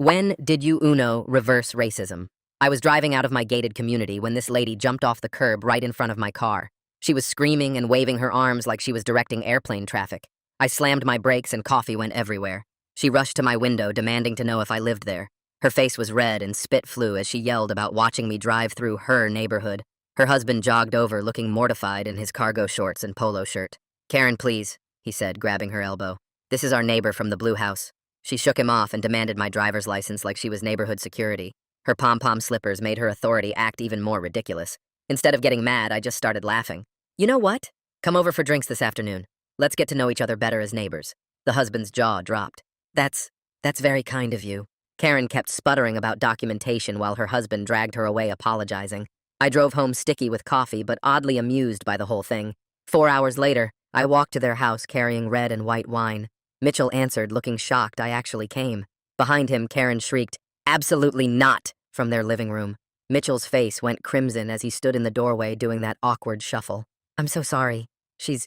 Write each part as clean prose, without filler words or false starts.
When did you reverse racism? I was driving out of my gated community when this lady jumped off the curb right in front of my car. She was screaming and waving her arms like she was directing airplane traffic. I slammed my brakes and coffee went everywhere. She rushed to my window demanding to know if I lived there. Her face was red and spit flew as she yelled about watching me drive through her neighborhood. Her husband jogged over looking mortified in his cargo shorts and polo shirt. "Karen, please," he said, grabbing her elbow. "This is our neighbor from the blue house." She shook him off and demanded my driver's license like she was neighborhood security. Her pom-pom slippers made her authority act even more ridiculous. Instead of getting mad, I just started laughing. "You know what? Come over for drinks this afternoon. Let's get to know each other better as neighbors." The husband's jaw dropped. That's very kind of you." Karen kept sputtering about documentation while her husband dragged her away apologizing. I drove home sticky with coffee but oddly amused by the whole thing. 4 hours later, I walked to their house carrying red and white wine. Mitchell answered, looking shocked I actually came. Behind him, Karen shrieked, "Absolutely not," from their living room. Mitchell's face went crimson as he stood in the doorway doing that awkward shuffle. "I'm so sorry. She's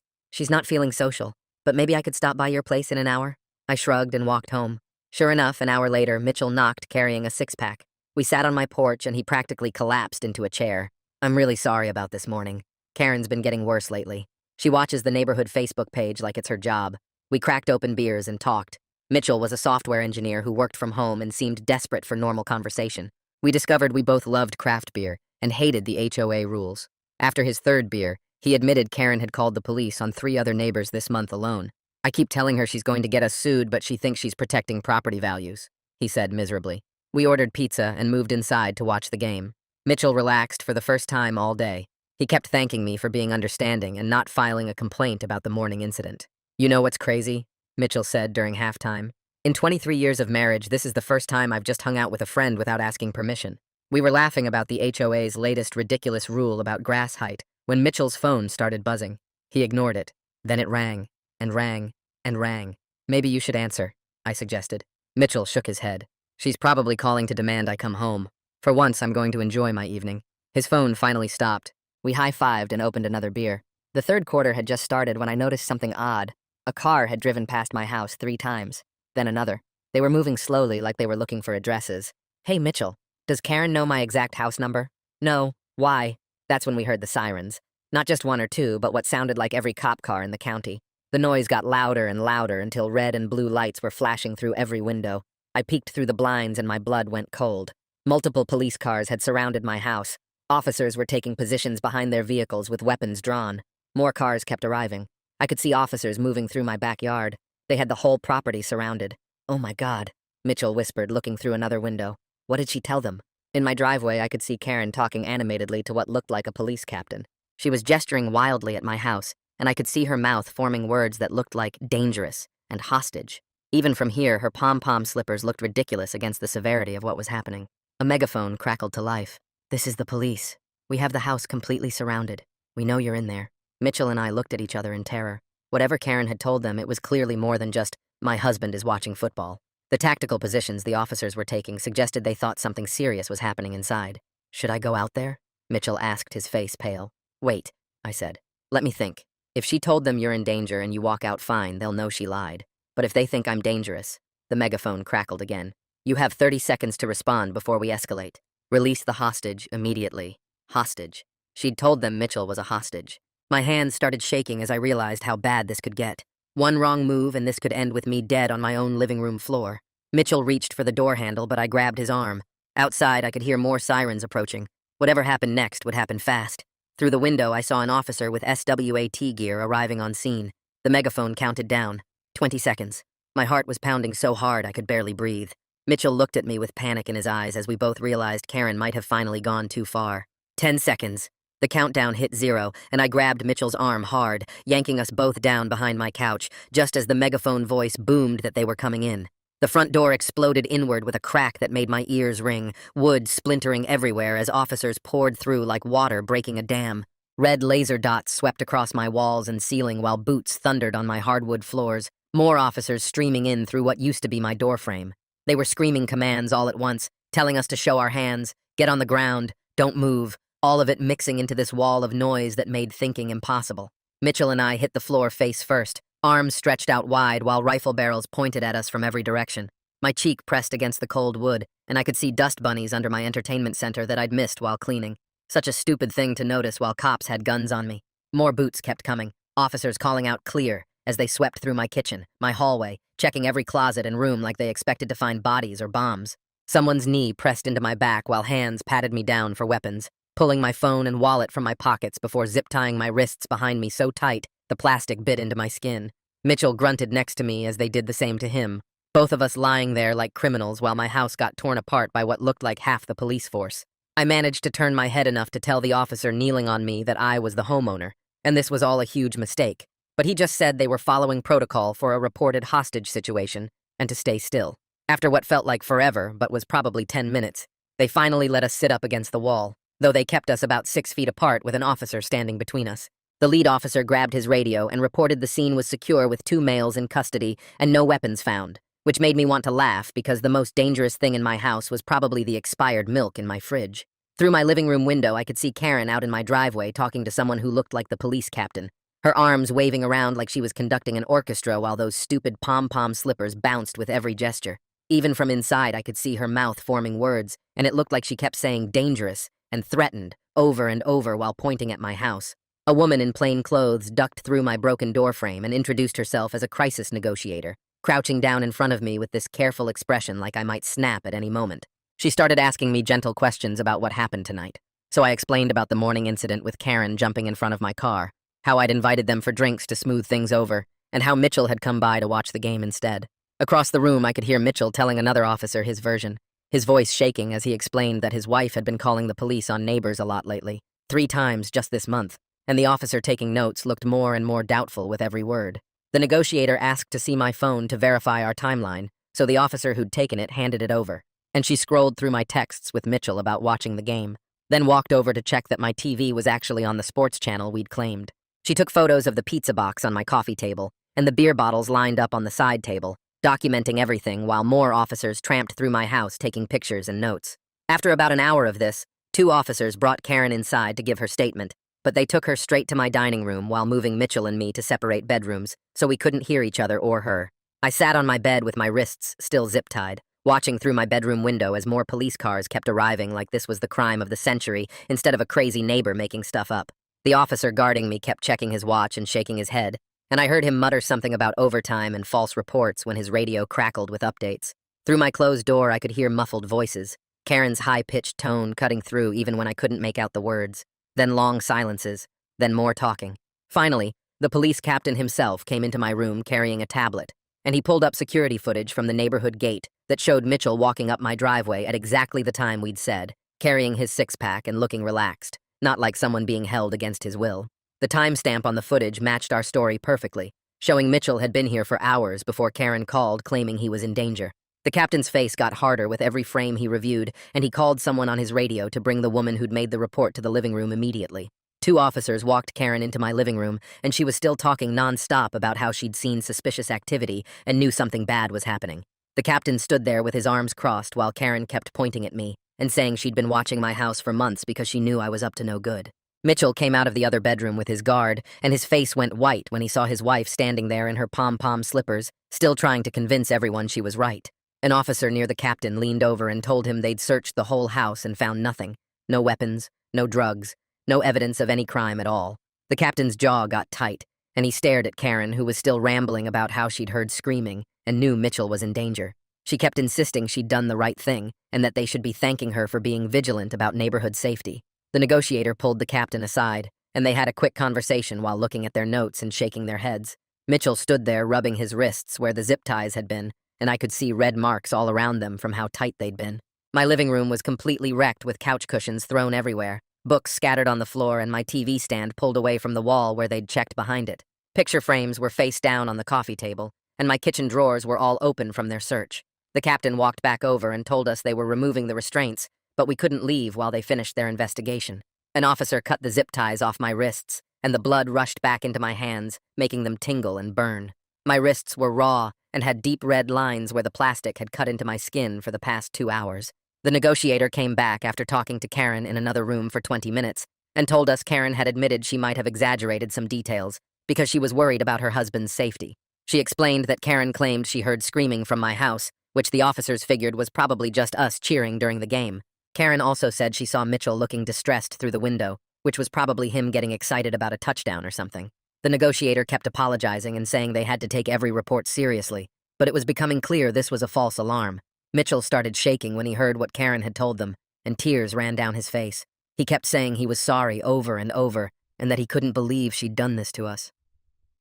not feeling social, but maybe I could stop by your place in an hour?" I shrugged and walked home. Sure enough, an hour later, Mitchell knocked carrying a six-pack. We sat on my porch and he practically collapsed into a chair. "I'm really sorry about this morning. Karen's been getting worse lately. She watches the neighborhood Facebook page like it's her job." We cracked open beers and talked. Mitchell was a software engineer who worked from home and seemed desperate for normal conversation. We discovered we both loved craft beer and hated the HOA rules. After his third beer, he admitted Karen had called the police on 3 other neighbors this month alone. "I keep telling her she's going to get us sued, but she thinks she's protecting property values," he said miserably. We ordered pizza and moved inside to watch the game. Mitchell relaxed for the first time all day. He kept thanking me for being understanding and not filing a complaint about the morning incident. "You know what's crazy?" Mitchell said during halftime. "In 23 years of marriage, this is the first time I've just hung out with a friend without asking permission." We were laughing about the HOA's latest ridiculous rule about grass height when Mitchell's phone started buzzing. He ignored it. Then it rang, and rang, and rang. "Maybe you should answer," I suggested. Mitchell shook his head. "She's probably calling to demand I come home. For once, I'm going to enjoy my evening." His phone finally stopped. We high-fived and opened another beer. The third quarter had just started when I noticed something odd. A car had driven past my house 3 times, then another. They were moving slowly like they were looking for addresses. "Hey, Mitchell, does Karen know my exact house number?" "No. Why?" That's when we heard the sirens. Not just 1 or 2, but what sounded like every cop car in the county. The noise got louder and louder until red and blue lights were flashing through every window. I peeked through the blinds and my blood went cold. Multiple police cars had surrounded my house. Officers were taking positions behind their vehicles with weapons drawn. More cars kept arriving. I could see officers moving through my backyard. They had the whole property surrounded. "Oh my God," Mitchell whispered, looking through another window. "What did she tell them?" In my driveway, I could see Karen talking animatedly to what looked like a police captain. She was gesturing wildly at my house, and I could see her mouth forming words that looked like dangerous and hostage. Even from here, her pom-pom slippers looked ridiculous against the severity of what was happening. A megaphone crackled to life. "This is the police. We have the house completely surrounded. We know you're in there." Mitchell and I looked at each other in terror. Whatever Karen had told them, it was clearly more than just, "My husband is watching football." The tactical positions the officers were taking suggested they thought something serious was happening inside. "Should I go out there?" Mitchell asked, his face pale. "Wait," I said. "Let me think. If she told them you're in danger and you walk out fine, they'll know she lied. But if they think I'm dangerous..." The megaphone crackled again. "You have 30 seconds to respond before we escalate. Release the hostage immediately." Hostage. She'd told them Mitchell was a hostage. My hands started shaking as I realized how bad this could get. One wrong move and this could end with me dead on my own living room floor. Mitchell reached for the door handle, but I grabbed his arm. Outside, I could hear more sirens approaching. Whatever happened next would happen fast. Through the window, I saw an officer with SWAT gear arriving on scene. The megaphone counted down. 20 seconds. My heart was pounding so hard I could barely breathe. Mitchell looked at me with panic in his eyes as we both realized Karen might have finally gone too far. 10 seconds. The countdown hit 0, and I grabbed Mitchell's arm hard, yanking us both down behind my couch, just as the megaphone voice boomed that they were coming in. The front door exploded inward with a crack that made my ears ring, wood splintering everywhere as officers poured through like water breaking a dam. Red laser dots swept across my walls and ceiling while boots thundered on my hardwood floors, more officers streaming in through what used to be my doorframe. They were screaming commands all at once, telling us to show our hands, get on the ground, don't move, all of it mixing into this wall of noise that made thinking impossible. Mitchell and I hit the floor face first, arms stretched out wide while rifle barrels pointed at us from every direction. My cheek pressed against the cold wood, and I could see dust bunnies under my entertainment center that I'd missed while cleaning. Such a stupid thing to notice while cops had guns on me. More boots kept coming, officers calling out clear as they swept through my kitchen, my hallway, checking every closet and room like they expected to find bodies or bombs. Someone's knee pressed into my back while hands patted me down for weapons, pulling my phone and wallet from my pockets before zip-tying my wrists behind me so tight the plastic bit into my skin. Mitchell grunted next to me as they did the same to him, both of us lying there like criminals while my house got torn apart by what looked like half the police force. I managed to turn my head enough to tell the officer kneeling on me that I was the homeowner, and this was all a huge mistake. But he just said they were following protocol for a reported hostage situation and to stay still. After what felt like forever, but was probably 10 minutes, they finally let us sit up against the wall, though they kept us about 6 feet apart with an officer standing between us. The lead officer grabbed his radio and reported the scene was secure with 2 males in custody and no weapons found, which made me want to laugh because the most dangerous thing in my house was probably the expired milk in my fridge. Through my living room window, I could see Karen out in my driveway talking to someone who looked like the police captain, her arms waving around like she was conducting an orchestra while those stupid pom-pom slippers bounced with every gesture. Even from inside, I could see her mouth forming words, and it looked like she kept saying dangerous and threatened over and over while pointing at my house. A woman in plain clothes ducked through my broken doorframe and introduced herself as a crisis negotiator, crouching down in front of me with this careful expression like I might snap at any moment. She started asking me gentle questions about what happened tonight. So I explained about the morning incident with Karen jumping in front of my car, how I'd invited them for drinks to smooth things over, and how Mitchell had come by to watch the game instead. Across the room, I could hear Mitchell telling another officer his version, his voice shaking as he explained that his wife had been calling the police on neighbors a lot lately, 3 times just this month, and the officer taking notes looked more and more doubtful with every word. The negotiator asked to see my phone to verify our timeline, so the officer who'd taken it handed it over, and she scrolled through my texts with Mitchell about watching the game, then walked over to check that my TV was actually on the sports channel we'd claimed. She took photos of the pizza box on my coffee table and the beer bottles lined up on the side table, documenting everything while more officers tramped through my house taking pictures and notes. After about an hour of this, 2 officers brought Karen inside to give her statement, but they took her straight to my dining room while moving Mitchell and me to separate bedrooms, so we couldn't hear each other or her. I sat on my bed with my wrists still zip-tied, watching through my bedroom window as more police cars kept arriving like this was the crime of the century instead of a crazy neighbor making stuff up. The officer guarding me kept checking his watch and shaking his head, and I heard him mutter something about overtime and false reports when his radio crackled with updates. Through my closed door, I could hear muffled voices, Karen's high-pitched tone cutting through even when I couldn't make out the words, then long silences, then more talking. Finally, the police captain himself came into my room carrying a tablet, and he pulled up security footage from the neighborhood gate that showed Mitchell walking up my driveway at exactly the time we'd said, carrying his 6-pack and looking relaxed, not like someone being held against his will. The timestamp on the footage matched our story perfectly, showing Mitchell had been here for hours before Karen called claiming he was in danger. The captain's face got harder with every frame he reviewed, and he called someone on his radio to bring the woman who'd made the report to the living room immediately. 2 officers walked Karen into my living room, and she was still talking nonstop about how she'd seen suspicious activity and knew something bad was happening. The captain stood there with his arms crossed while Karen kept pointing at me and saying she'd been watching my house for months because she knew I was up to no good. Mitchell came out of the other bedroom with his guard, and his face went white when he saw his wife standing there in her pom-pom slippers, still trying to convince everyone she was right. An officer near the captain leaned over and told him they'd searched the whole house and found nothing. No weapons, no drugs, no evidence of any crime at all. The captain's jaw got tight, and he stared at Karen, who was still rambling about how she'd heard screaming and knew Mitchell was in danger. She kept insisting she'd done the right thing and that they should be thanking her for being vigilant about neighborhood safety. The negotiator pulled the captain aside, and they had a quick conversation while looking at their notes and shaking their heads. Mitchell stood there rubbing his wrists where the zip ties had been, and I could see red marks all around them from how tight they'd been. My living room was completely wrecked with couch cushions thrown everywhere, books scattered on the floor, and my TV stand pulled away from the wall where they'd checked behind it. Picture frames were face down on the coffee table, and my kitchen drawers were all open from their search. The captain walked back over and told us they were removing the restraints, but we couldn't leave while they finished their investigation. An officer cut the zip ties off my wrists, and the blood rushed back into my hands, making them tingle and burn. My wrists were raw and had deep red lines where the plastic had cut into my skin for the past 2 hours. The negotiator came back after talking to Karen in another room for 20 minutes and told us Karen had admitted she might have exaggerated some details because she was worried about her husband's safety. She explained that Karen claimed she heard screaming from my house, which the officers figured was probably just us cheering during the game. Karen also said she saw Mitchell looking distressed through the window, which was probably him getting excited about a touchdown or something. The negotiator kept apologizing and saying they had to take every report seriously, but it was becoming clear this was a false alarm. Mitchell started shaking when he heard what Karen had told them, and tears ran down his face. He kept saying he was sorry over and over, and that he couldn't believe she'd done this to us.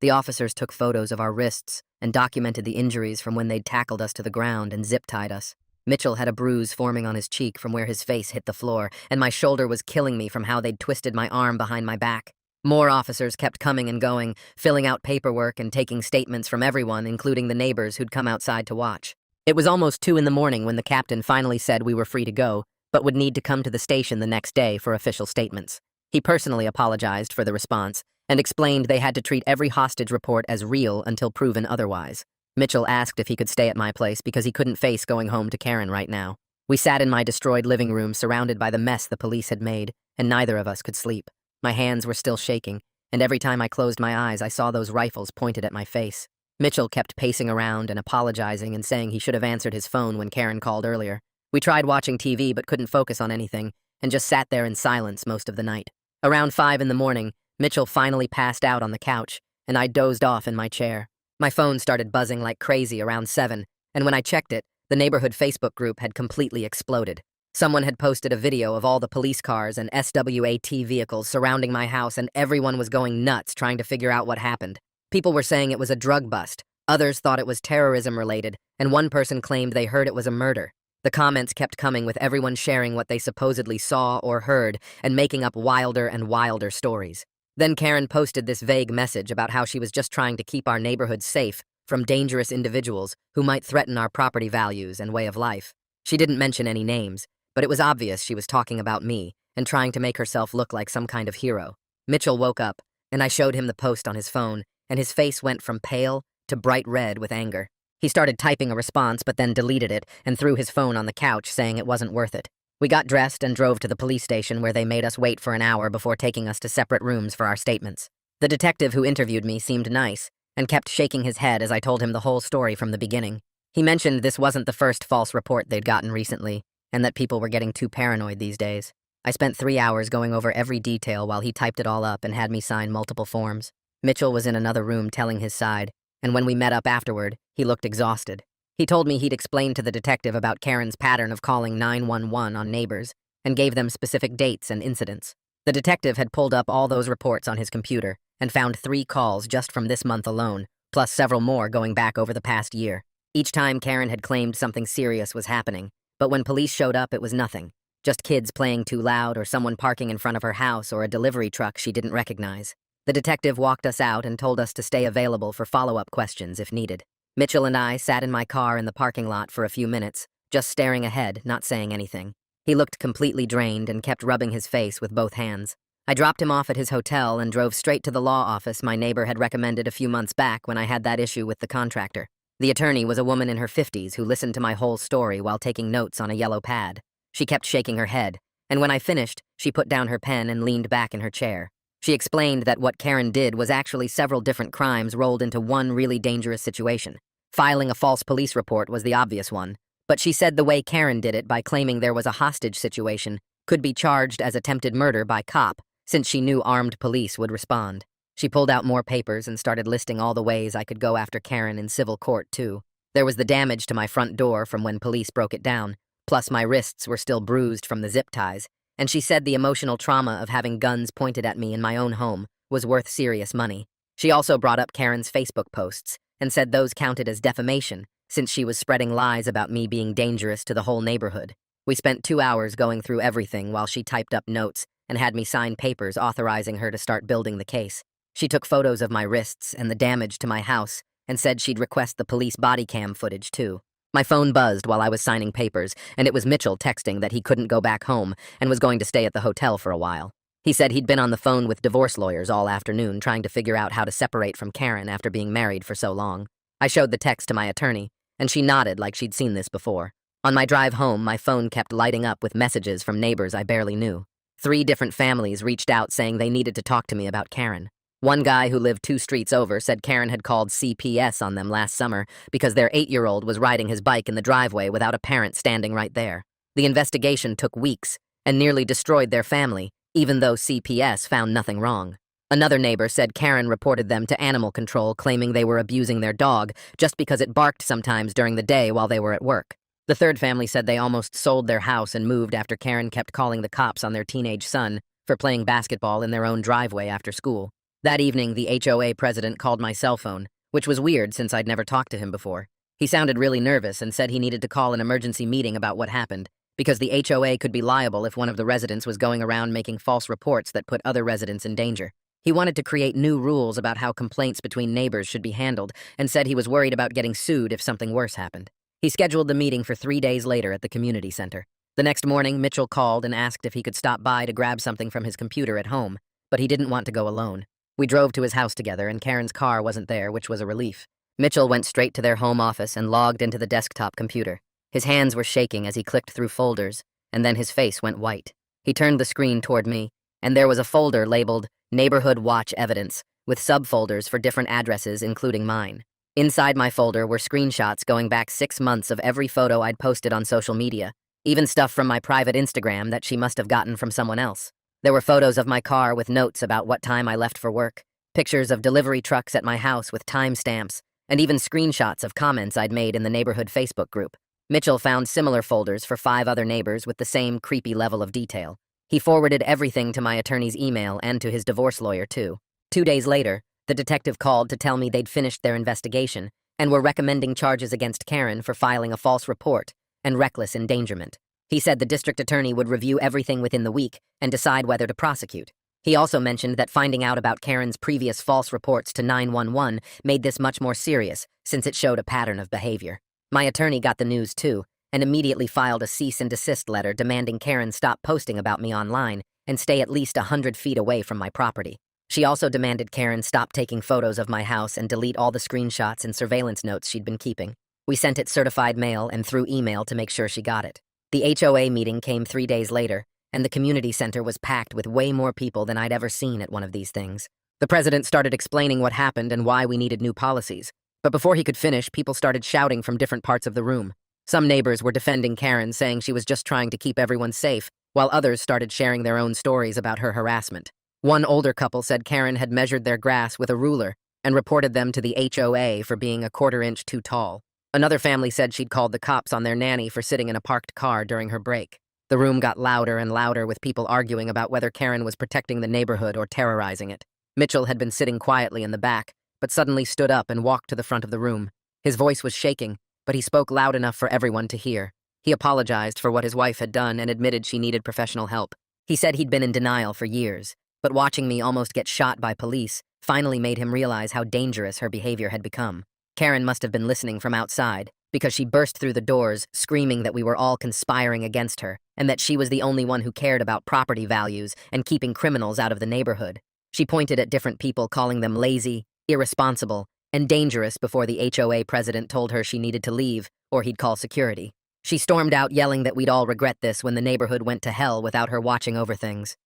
The officers took photos of our wrists and documented the injuries from when they'd tackled us to the ground and zip-tied us. Mitchell had a bruise forming on his cheek from where his face hit the floor, and my shoulder was killing me from how they'd twisted my arm behind my back. More officers kept coming and going, filling out paperwork and taking statements from everyone, including the neighbors who'd come outside to watch. It was almost 2 in the morning when the captain finally said we were free to go, but would need to come to the station the next day for official statements. He personally apologized for the response and explained they had to treat every hostage report as real until proven otherwise. Mitchell asked if he could stay at my place because he couldn't face going home to Karen right now. We sat in my destroyed living room surrounded by the mess the police had made, and neither of us could sleep. My hands were still shaking, and every time I closed my eyes, I saw those rifles pointed at my face. Mitchell kept pacing around and apologizing and saying he should have answered his phone when Karen called earlier. We tried watching TV but couldn't focus on anything, and just sat there in silence most of the night. Around 5 in the morning, Mitchell finally passed out on the couch, and I dozed off in my chair. My phone started buzzing like crazy around 7, and when I checked it, the neighborhood Facebook group had completely exploded. Someone had posted a video of all the police cars and SWAT vehicles surrounding my house, and everyone was going nuts trying to figure out what happened. People were saying it was a drug bust, others thought it was terrorism-related, and one person claimed they heard it was a murder. The comments kept coming with everyone sharing what they supposedly saw or heard and making up wilder and wilder stories. Then Karen posted this vague message about how she was just trying to keep our neighborhood safe from dangerous individuals who might threaten our property values and way of life. She didn't mention any names, but it was obvious she was talking about me and trying to make herself look like some kind of hero. Mitchell woke up, and I showed him the post on his phone, and his face went from pale to bright red with anger. He started typing a response but then deleted it and threw his phone on the couch, saying it wasn't worth it. We got dressed and drove to the police station where they made us wait for an hour before taking us to separate rooms for our statements. The detective who interviewed me seemed nice and kept shaking his head as I told him the whole story from the beginning. He mentioned this wasn't the first false report they'd gotten recently and that people were getting too paranoid these days. I spent 3 hours going over every detail while he typed it all up and had me sign multiple forms. Mitchell was in another room telling his side, and when we met up afterward, he looked exhausted. He told me he'd explained to the detective about Karen's pattern of calling 911 on neighbors and gave them specific dates and incidents. The detective had pulled up all those reports on his computer and found 3 calls just from this month alone, plus several more going back over the past year. Each time Karen had claimed something serious was happening, but when police showed up, it was nothing. Just kids playing too loud or someone parking in front of her house or a delivery truck she didn't recognize. The detective walked us out and told us to stay available for follow-up questions if needed. Mitchell and I sat in my car in the parking lot for a few minutes, just staring ahead, not saying anything. He looked completely drained and kept rubbing his face with both hands. I dropped him off at his hotel and drove straight to the law office my neighbor had recommended a few months back when I had that issue with the contractor. The attorney was a woman in her 50s who listened to my whole story while taking notes on a yellow pad. She kept shaking her head, and when I finished, she put down her pen and leaned back in her chair. She explained that what Karen did was actually several different crimes rolled into one really dangerous situation. Filing a false police report was the obvious one, but she said the way Karen did it by claiming there was a hostage situation could be charged as attempted murder by cop, since she knew armed police would respond. She pulled out more papers and started listing all the ways I could go after Karen in civil court, too. There was the damage to my front door from when police broke it down, plus my wrists were still bruised from the zip ties, and she said the emotional trauma of having guns pointed at me in my own home was worth serious money. She also brought up Karen's Facebook posts and said those counted as defamation, since she was spreading lies about me being dangerous to the whole neighborhood. We spent 2 hours going through everything while she typed up notes and had me sign papers authorizing her to start building the case. She took photos of my wrists and the damage to my house and said she'd request the police body cam footage, too. My phone buzzed while I was signing papers, and it was Mitchell texting that he couldn't go back home and was going to stay at the hotel for a while. He said he'd been on the phone with divorce lawyers all afternoon trying to figure out how to separate from Karen after being married for so long. I showed the text to my attorney, and she nodded like she'd seen this before. On my drive home, my phone kept lighting up with messages from neighbors I barely knew. 3 different families reached out saying they needed to talk to me about Karen. One guy who lived 2 streets over said Karen had called CPS on them last summer because their 8-year-old was riding his bike in the driveway without a parent standing right there. The investigation took weeks and nearly destroyed their family, even though CPS found nothing wrong. Another neighbor said Karen reported them to animal control, claiming they were abusing their dog just because it barked sometimes during the day while they were at work. The third family said they almost sold their house and moved after Karen kept calling the cops on their teenage son for playing basketball in their own driveway after school. That evening, the HOA president called my cell phone, which was weird since I'd never talked to him before. He sounded really nervous and said he needed to call an emergency meeting about what happened, because the HOA could be liable if one of the residents was going around making false reports that put other residents in danger. He wanted to create new rules about how complaints between neighbors should be handled and said he was worried about getting sued if something worse happened. He scheduled the meeting for 3 days later at the community center. The next morning, Mitchell called and asked if he could stop by to grab something from his computer at home, but he didn't want to go alone. We drove to his house together, and Karen's car wasn't there, which was a relief. Mitchell went straight to their home office and logged into the desktop computer. His hands were shaking as he clicked through folders, and then his face went white. He turned the screen toward me, and there was a folder labeled Neighborhood Watch Evidence, with subfolders for different addresses, including mine. Inside my folder were screenshots going back 6 months of every photo I'd posted on social media, even stuff from my private Instagram that she must have gotten from someone else. There were photos of my car with notes about what time I left for work, pictures of delivery trucks at my house with timestamps, and even screenshots of comments I'd made in the neighborhood Facebook group. Mitchell found similar folders for 5 other neighbors with the same creepy level of detail. He forwarded everything to my attorney's email and to his divorce lawyer, too. 2 days later, the detective called to tell me they'd finished their investigation and were recommending charges against Karen for filing a false report and reckless endangerment. He said the district attorney would review everything within the week and decide whether to prosecute. He also mentioned that finding out about Karen's previous false reports to 911 made this much more serious, since it showed a pattern of behavior. My attorney got the news, too, and immediately filed a cease and desist letter demanding Karen stop posting about me online and stay at least 100 feet away from my property. She also demanded Karen stop taking photos of my house and delete all the screenshots and surveillance notes she'd been keeping. We sent it certified mail and through email to make sure she got it. The HOA meeting came 3 days later, and the community center was packed with way more people than I'd ever seen at one of these things. The president started explaining what happened and why we needed new policies. But before he could finish, people started shouting from different parts of the room. Some neighbors were defending Karen, saying she was just trying to keep everyone safe, while others started sharing their own stories about her harassment. One older couple said Karen had measured their grass with a ruler and reported them to the HOA for being a 1/4 inch too tall. Another family said she'd called the cops on their nanny for sitting in a parked car during her break. The room got louder and louder, with people arguing about whether Karen was protecting the neighborhood or terrorizing it. Mitchell had been sitting quietly in the back, but suddenly stood up and walked to the front of the room. His voice was shaking, but he spoke loud enough for everyone to hear. He apologized for what his wife had done and admitted she needed professional help. He said he'd been in denial for years, but watching me almost get shot by police finally made him realize how dangerous her behavior had become. Karen must have been listening from outside, because she burst through the doors, screaming that we were all conspiring against her, and that she was the only one who cared about property values and keeping criminals out of the neighborhood. She pointed at different people, calling them lazy, irresponsible, and dangerous before the HOA president told her she needed to leave or he'd call security. She stormed out, yelling that we'd all regret this when the neighborhood went to hell without her watching over things.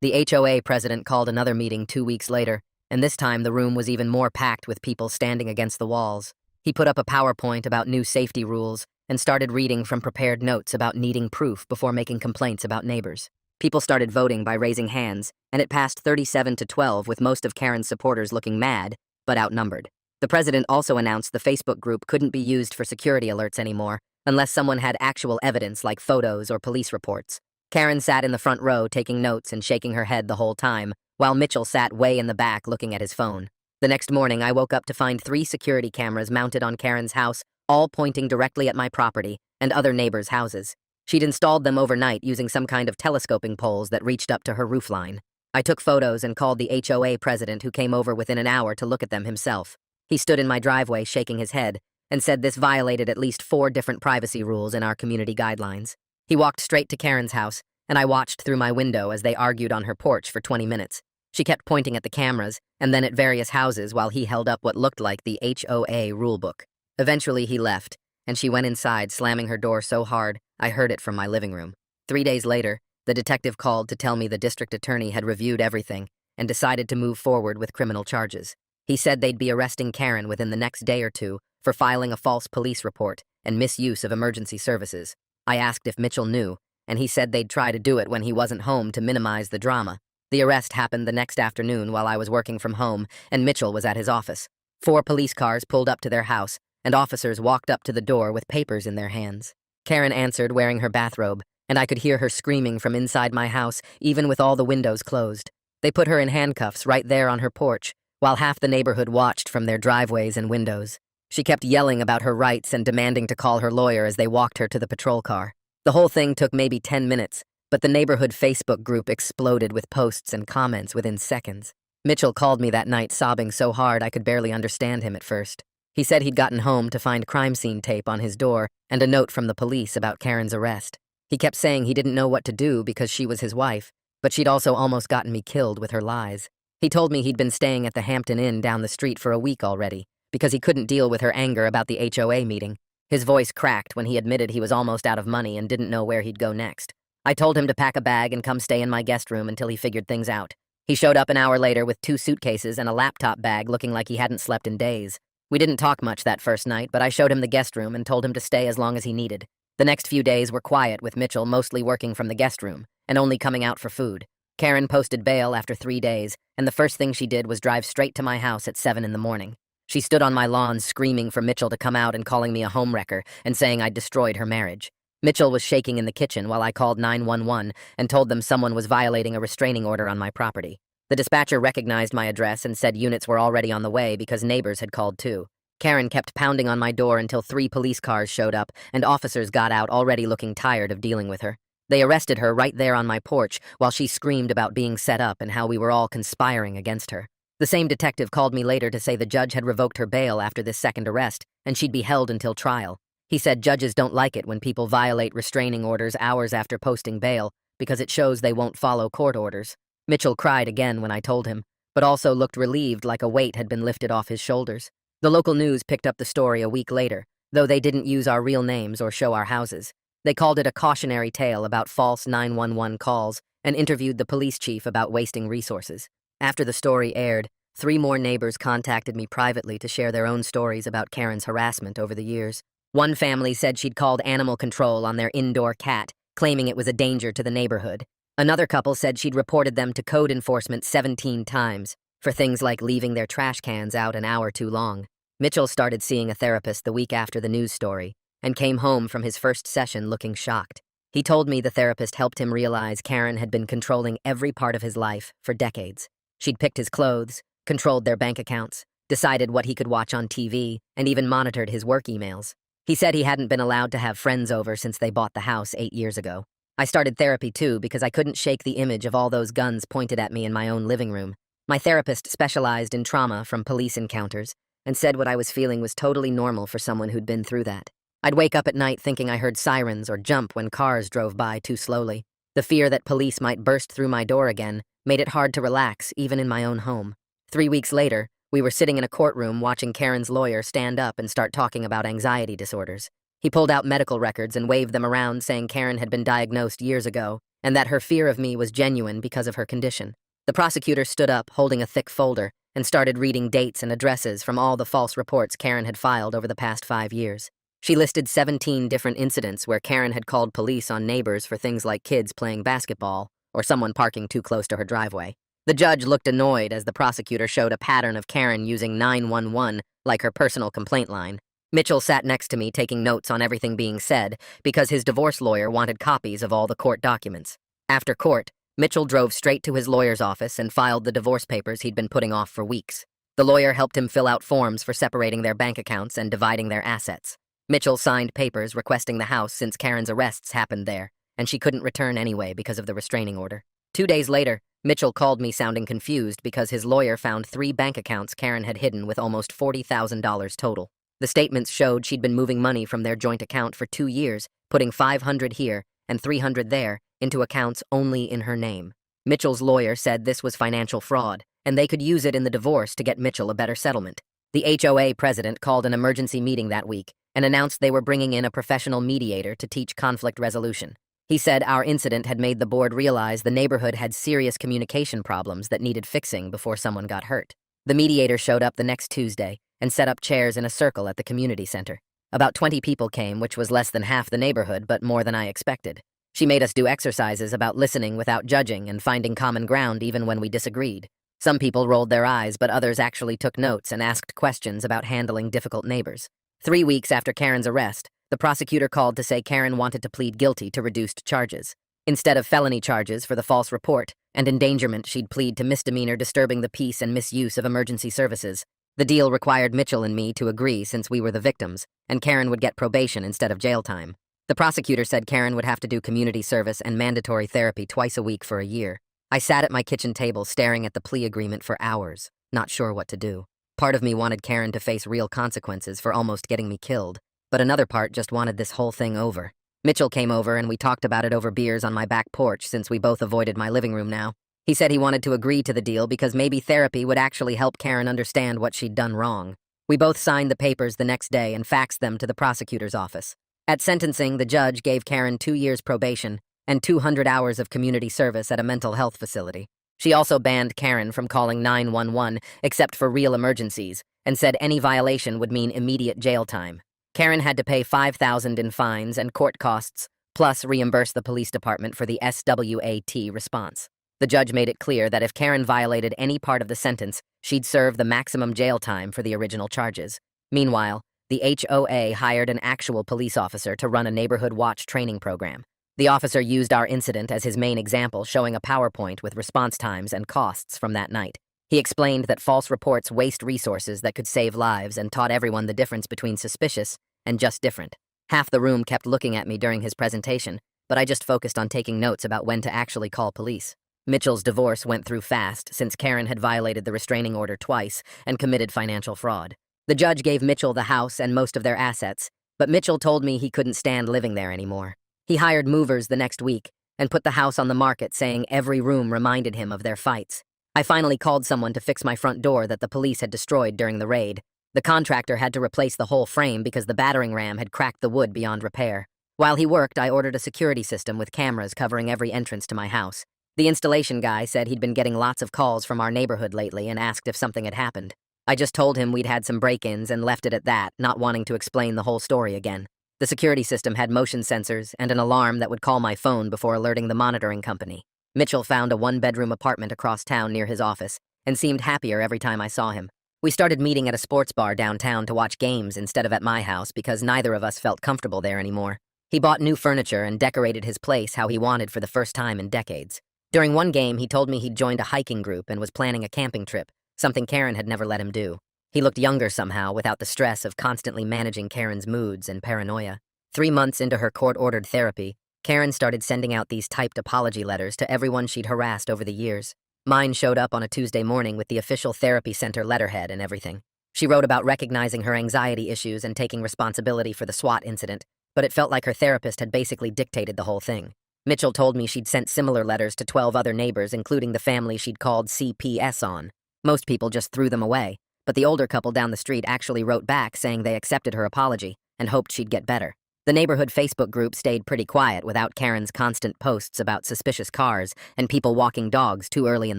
The HOA president called another meeting 2 weeks later, and this time the room was even more packed with people standing against the walls. He put up a PowerPoint about new safety rules and started reading from prepared notes about needing proof before making complaints about neighbors. People started voting by raising hands, and it passed 37-12, with most of Karen's supporters looking mad, but outnumbered. The president also announced the Facebook group couldn't be used for security alerts anymore unless someone had actual evidence like photos or police reports. Karen sat in the front row taking notes and shaking her head the whole time, while Mitchell sat way in the back looking at his phone. The next morning, I woke up to find 3 security cameras mounted on Karen's house, all pointing directly at my property and other neighbors' houses. She'd installed them overnight using some kind of telescoping poles that reached up to her roofline. I took photos and called the HOA president, who came over within an hour to look at them himself. He stood in my driveway shaking his head and said this violated at least 4 different privacy rules in our community guidelines. He walked straight to Karen's house, and I watched through my window as they argued on her porch for 20 minutes. She kept pointing at the cameras and then at various houses while he held up what looked like the HOA rulebook. Eventually he left, and she went inside, slamming her door so hard I heard it from my living room. 3 days later, the detective called to tell me the district attorney had reviewed everything and decided to move forward with criminal charges. He said they'd be arresting Karen within the next day or two for filing a false police report and misuse of emergency services. I asked if Mitchell knew, and he said they'd try to do it when he wasn't home to minimize the drama. The arrest happened the next afternoon while I was working from home, and Mitchell was at his office. 4 police cars pulled up to their house, and officers walked up to the door with papers in their hands. Karen answered wearing her bathrobe, and I could hear her screaming from inside my house, even with all the windows closed. They put her in handcuffs right there on her porch, while half the neighborhood watched from their driveways and windows. She kept yelling about her rights and demanding to call her lawyer as they walked her to the patrol car. The whole thing took maybe 10 minutes, but the neighborhood Facebook group exploded with posts and comments within seconds. Mitchell called me that night sobbing so hard I could barely understand him at first. He said he'd gotten home to find crime scene tape on his door and a note from the police about Karen's arrest. He kept saying he didn't know what to do because she was his wife, but she'd also almost gotten me killed with her lies. He told me he'd been staying at the Hampton Inn down the street for a week already because he couldn't deal with her anger about the HOA meeting. His voice cracked when he admitted he was almost out of money and didn't know where he'd go next. I told him to pack a bag and come stay in my guest room until he figured things out. He showed up an hour later with 2 suitcases and a laptop bag looking like he hadn't slept in days. We didn't talk much that first night, but I showed him the guest room and told him to stay as long as he needed. The next few days were quiet, with Mitchell mostly working from the guest room and only coming out for food. Karen posted bail after 3 days, and the first thing she did was drive straight to my house at 7 in the morning. She stood on my lawn screaming for Mitchell to come out and calling me a homewrecker and saying I'd destroyed her marriage. Mitchell was shaking in the kitchen while I called 911 and told them someone was violating a restraining order on my property. The dispatcher recognized my address and said units were already on the way because neighbors had called too. Karen kept pounding on my door until 3 police cars showed up and officers got out already looking tired of dealing with her. They arrested her right there on my porch while she screamed about being set up and how we were all conspiring against her. The same detective called me later to say the judge had revoked her bail after this second arrest and she'd be held until trial. He said judges don't like it when people violate restraining orders hours after posting bail because it shows they won't follow court orders. Mitchell cried again when I told him, but also looked relieved like a weight had been lifted off his shoulders. The local news picked up the story a week later, though they didn't use our real names or show our houses. They called it a cautionary tale about false 911 calls and interviewed the police chief about wasting resources. After the story aired, 3 more neighbors contacted me privately to share their own stories about Karen's harassment over the years. One family said she'd called animal control on their indoor cat, claiming it was a danger to the neighborhood. Another couple said she'd reported them to code enforcement 17 times for things like leaving their trash cans out an hour too long. Mitchell started seeing a therapist the week after the news story and came home from his first session looking shocked. He told me the therapist helped him realize Karen had been controlling every part of his life for decades. She'd picked his clothes, controlled their bank accounts, decided what he could watch on TV, and even monitored his work emails. He said he hadn't been allowed to have friends over since they bought the house 8 years ago. I started therapy too because I couldn't shake the image of all those guns pointed at me in my own living room. My therapist specialized in trauma from police encounters and said what I was feeling was totally normal for someone who'd been through that. I'd wake up at night thinking I heard sirens or jump when cars drove by too slowly. The fear that police might burst through my door again made it hard to relax even in my own home. 3 weeks later, we were sitting in a courtroom watching Karen's lawyer stand up and start talking about anxiety disorders. He pulled out medical records and waved them around saying Karen had been diagnosed years ago and that her fear of me was genuine because of her condition. The prosecutor stood up holding a thick folder and started reading dates and addresses from all the false reports Karen had filed over the past 5 years. She listed 17 different incidents where Karen had called police on neighbors for things like kids playing basketball or someone parking too close to her driveway. The judge looked annoyed as the prosecutor showed a pattern of Karen using 911 like her personal complaint line. Mitchell sat next to me taking notes on everything being said because his divorce lawyer wanted copies of all the court documents. After court, Mitchell drove straight to his lawyer's office and filed the divorce papers he'd been putting off for weeks. The lawyer helped him fill out forms for separating their bank accounts and dividing their assets. Mitchell signed papers requesting the house since Karen's arrests happened there, and she couldn't return anyway because of the restraining order. 2 days later, Mitchell called me sounding confused because his lawyer found 3 bank accounts Karen had hidden with almost $40,000 total. The statements showed she'd been moving money from their joint account for 2 years, putting $500 here and $300 there into accounts only in her name. Mitchell's lawyer said this was financial fraud, and they could use it in the divorce to get Mitchell a better settlement. The HOA president called an emergency meeting that week and announced they were bringing in a professional mediator to teach conflict resolution. He said our incident had made the board realize the neighborhood had serious communication problems that needed fixing before someone got hurt. The mediator showed up the next Tuesday and set up chairs in a circle at the community center. About 20 people came, which was less than half the neighborhood, but more than I expected. She made us do exercises about listening without judging and finding common ground even when we disagreed. Some people rolled their eyes, but others actually took notes and asked questions about handling difficult neighbors. 3 weeks after Karen's arrest, the prosecutor called to say Karen wanted to plead guilty to reduced charges. Instead of felony charges for the false report and endangerment, she'd plead to misdemeanor disturbing the peace and misuse of emergency services. The deal required Mitchell and me to agree since we were the victims, and Karen would get probation instead of jail time. The prosecutor said Karen would have to do community service and mandatory therapy twice a week for a year. I sat at my kitchen table staring at the plea agreement for hours, not sure what to do. Part of me wanted Karen to face real consequences for almost getting me killed, but another part just wanted this whole thing over. Mitchell came over and we talked about it over beers on my back porch since we both avoided my living room now. He said he wanted to agree to the deal because maybe therapy would actually help Karen understand what she'd done wrong. We both signed the papers the next day and faxed them to the prosecutor's office. At sentencing, the judge gave Karen 2 years probation and 200 hours of community service at a mental health facility. She also banned Karen from calling 911 except for real emergencies and said any violation would mean immediate jail time. Karen had to pay $5,000 in fines and court costs, plus reimburse the police department for the SWAT response. The judge made it clear that if Karen violated any part of the sentence, she'd serve the maximum jail time for the original charges. Meanwhile, the HOA hired an actual police officer to run a neighborhood watch training program. The officer used our incident as his main example, showing a PowerPoint with response times and costs from that night. He explained that false reports waste resources that could save lives and taught everyone the difference between suspicious and just different. Half the room kept looking at me during his presentation, but I just focused on taking notes about when to actually call police. Mitchell's divorce went through fast since Karen had violated the restraining order twice and committed financial fraud. The judge gave Mitchell the house and most of their assets, but Mitchell told me he couldn't stand living there anymore. He hired movers the next week and put the house on the market, saying every room reminded him of their fights. I finally called someone to fix my front door that the police had destroyed during the raid. The contractor had to replace the whole frame because the battering ram had cracked the wood beyond repair. While he worked, I ordered a security system with cameras covering every entrance to my house. The installation guy said he'd been getting lots of calls from our neighborhood lately and asked if something had happened. I just told him we'd had some break-ins and left it at that, not wanting to explain the whole story again. The security system had motion sensors and an alarm that would call my phone before alerting the monitoring company. Mitchell found a 1-bedroom apartment across town near his office and seemed happier every time I saw him. We started meeting at a sports bar downtown to watch games instead of at my house because neither of us felt comfortable there anymore. He bought new furniture and decorated his place how he wanted for the first time in decades. During one game, he told me he'd joined a hiking group and was planning a camping trip, something Karen had never let him do. He looked younger somehow without the stress of constantly managing Karen's moods and paranoia. 3 months into her court-ordered therapy, Karen started sending out these typed apology letters to everyone she'd harassed over the years. Mine showed up on a Tuesday morning with the official therapy center letterhead and everything. She wrote about recognizing her anxiety issues and taking responsibility for the SWAT incident, but it felt like her therapist had basically dictated the whole thing. Mitchell told me she'd sent similar letters to 12 other neighbors, including the family she'd called CPS on. Most people just threw them away, but the older couple down the street actually wrote back saying they accepted her apology and hoped she'd get better. The neighborhood Facebook group stayed pretty quiet without Karen's constant posts about suspicious cars and people walking dogs too early in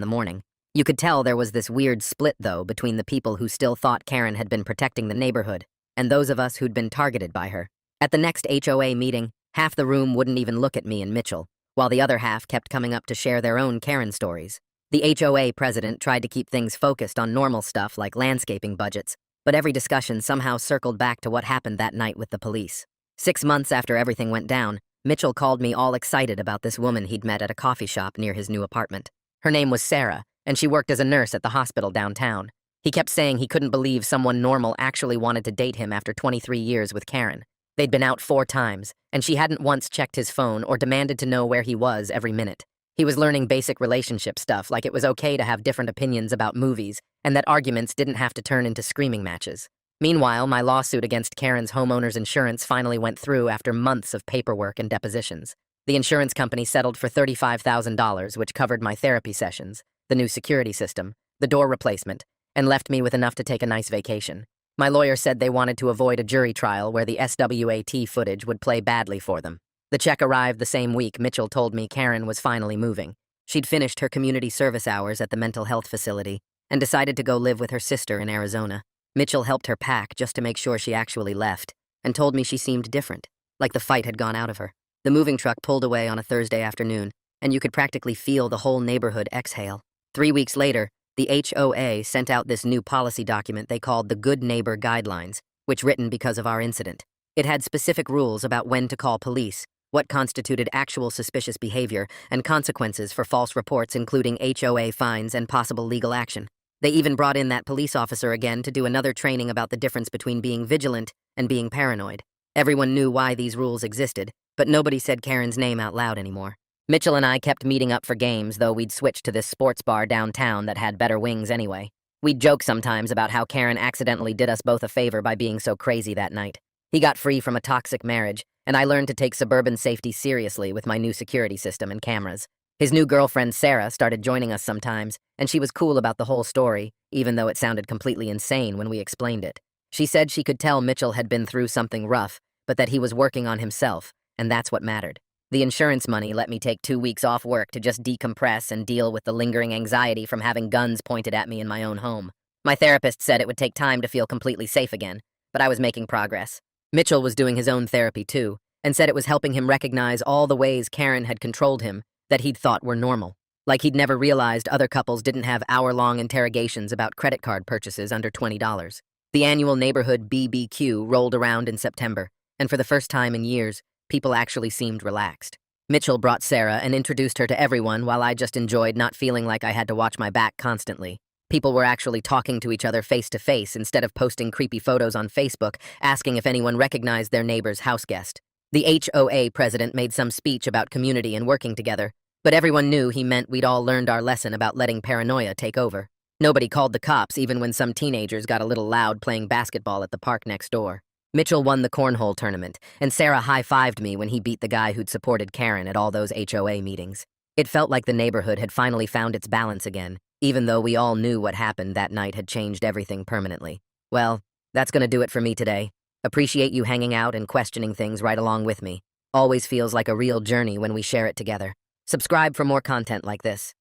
the morning. You could tell there was this weird split, though, between the people who still thought Karen had been protecting the neighborhood and those of us who'd been targeted by her. At the next HOA meeting, half the room wouldn't even look at me and Mitchell, while the other half kept coming up to share their own Karen stories. The HOA president tried to keep things focused on normal stuff like landscaping budgets, but every discussion somehow circled back to what happened that night with the police. 6 months after everything went down, Mitchell called me all excited about this woman he'd met at a coffee shop near his new apartment. Her name was Sarah, and she worked as a nurse at the hospital downtown. He kept saying he couldn't believe someone normal actually wanted to date him after 23 years with Karen. They'd been out 4 times, and she hadn't once checked his phone or demanded to know where he was every minute. He was learning basic relationship stuff, like it was okay to have different opinions about movies, and that arguments didn't have to turn into screaming matches. Meanwhile, my lawsuit against Karen's homeowner's insurance finally went through after months of paperwork and depositions. The insurance company settled for $35,000, which covered my therapy sessions, the new security system, the door replacement, and left me with enough to take a nice vacation. My lawyer said they wanted to avoid a jury trial where the SWAT footage would play badly for them. The check arrived the same week Mitchell told me Karen was finally moving. She'd finished her community service hours at the mental health facility and decided to go live with her sister in Arizona. Mitchell helped her pack just to make sure she actually left and told me she seemed different, like the fight had gone out of her. The moving truck pulled away on a Thursday afternoon, and you could practically feel the whole neighborhood exhale. 3 weeks later, the HOA sent out this new policy document they called the Good Neighbor Guidelines, which written because of our incident. It had specific rules about when to call police, what constituted actual suspicious behavior, and consequences for false reports, including HOA fines and possible legal action. They even brought in that police officer again to do another training about the difference between being vigilant and being paranoid. Everyone knew why these rules existed, but nobody said Karen's name out loud anymore. Mitchell and I kept meeting up for games, though we'd switched to this sports bar downtown that had better wings anyway. We'd joke sometimes about how Karen accidentally did us both a favor by being so crazy that night. He got free from a toxic marriage, and I learned to take suburban safety seriously with my new security system and cameras. His new girlfriend, Sarah, started joining us sometimes, and she was cool about the whole story, even though it sounded completely insane when we explained it. She said she could tell Mitchell had been through something rough, but that he was working on himself, and that's what mattered. The insurance money let me take 2 weeks off work to just decompress and deal with the lingering anxiety from having guns pointed at me in my own home. My therapist said it would take time to feel completely safe again, but I was making progress. Mitchell was doing his own therapy too, and said it was helping him recognize all the ways Karen had controlled him that he'd thought were normal. Like he'd never realized other couples didn't have hour-long interrogations about credit card purchases under $20. The annual neighborhood BBQ rolled around in September, and for the first time in years, people actually seemed relaxed. Mitchell brought Sarah and introduced her to everyone while I just enjoyed not feeling like I had to watch my back constantly. People were actually talking to each other face to face instead of posting creepy photos on Facebook asking if anyone recognized their neighbor's houseguest. The HOA president made some speech about community and working together, but everyone knew he meant we'd all learned our lesson about letting paranoia take over. Nobody called the cops even when some teenagers got a little loud playing basketball at the park next door. Mitchell won the cornhole tournament, and Sarah high-fived me when he beat the guy who'd supported Karen at all those HOA meetings. It felt like the neighborhood had finally found its balance again, even though we all knew what happened that night had changed everything permanently. Well, that's gonna do it for me today. Appreciate you hanging out and questioning things right along with me. Always feels like a real journey when we share it together. Subscribe for more content like this.